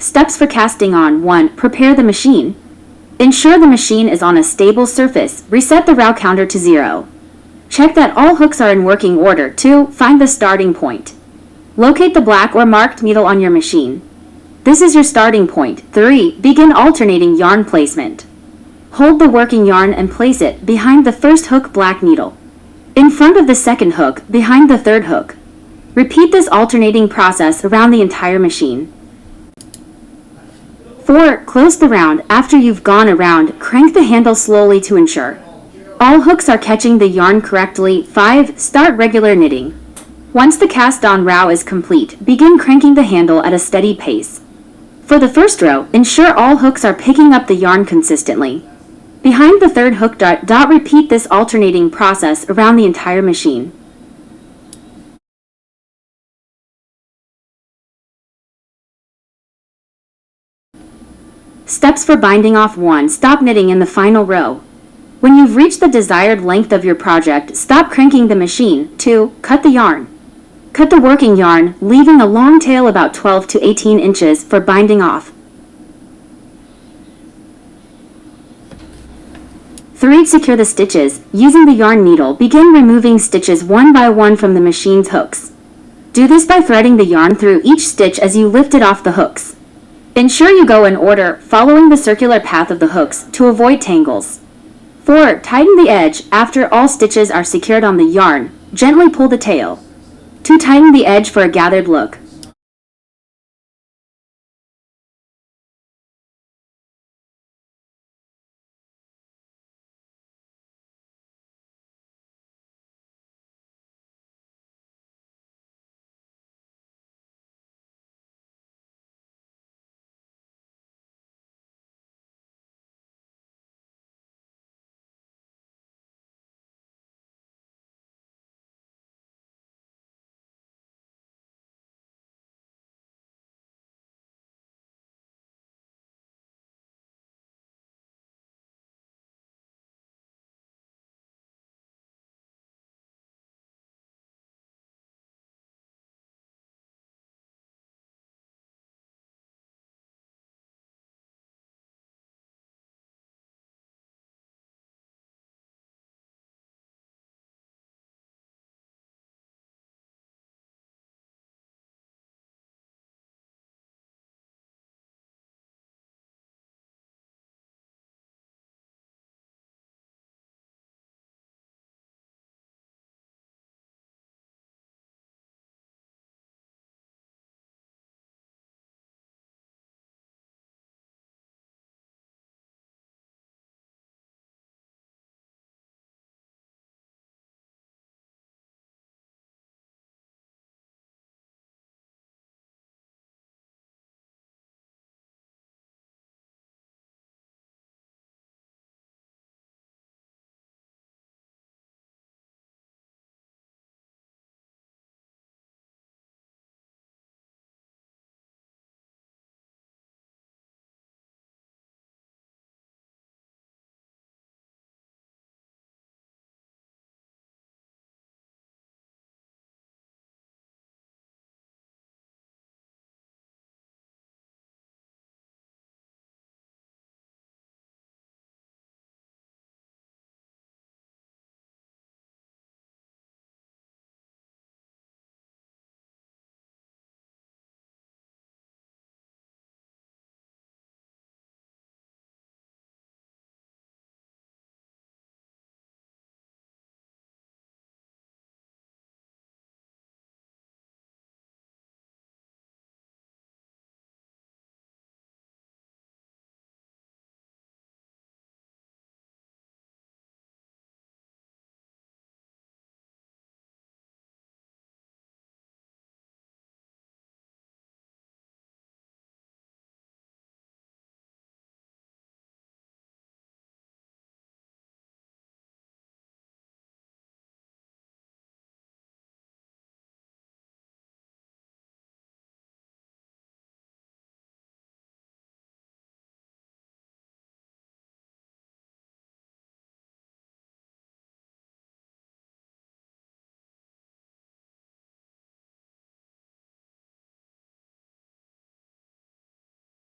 Steps for casting on. 1. Prepare the machine. Ensure the machine is on a stable surface. Reset the row counter to 0. Check that all hooks are in working order. 2. Find the starting point. Locate the black or marked needle on your machine. This is your starting point. 3. Begin alternating yarn placement. Hold the working yarn and place it behind the first hook black needle, in front of the second hook, behind the third hook. Repeat this alternating process around the entire machine. 4. Close the round. After you've gone around, crank the handle slowly to ensure all hooks are catching the yarn correctly. 5. Start regular knitting. Once the cast-on row is complete, begin cranking the handle at a steady pace. For the first row, ensure all hooks are picking up the yarn consistently. Behind the third hook dot, repeat this alternating process around the entire machine. Steps for binding off. 1. Stop knitting in the final row. When you've reached the desired length of your project, stop cranking the machine. 2. Cut the yarn. Cut the working yarn, leaving a long tail about 12 to 18 inches for binding off. 3. Secure the stitches. Using the yarn needle, begin removing stitches one by one from the machine's hooks. Do this by threading the yarn through each stitch as you lift it off the hooks. Ensure you go in order, following the circular path of the hooks to avoid tangles. 4. Tighten the edge. After all stitches are secured on the yarn, gently pull the tail to tighten the edge for a gathered look.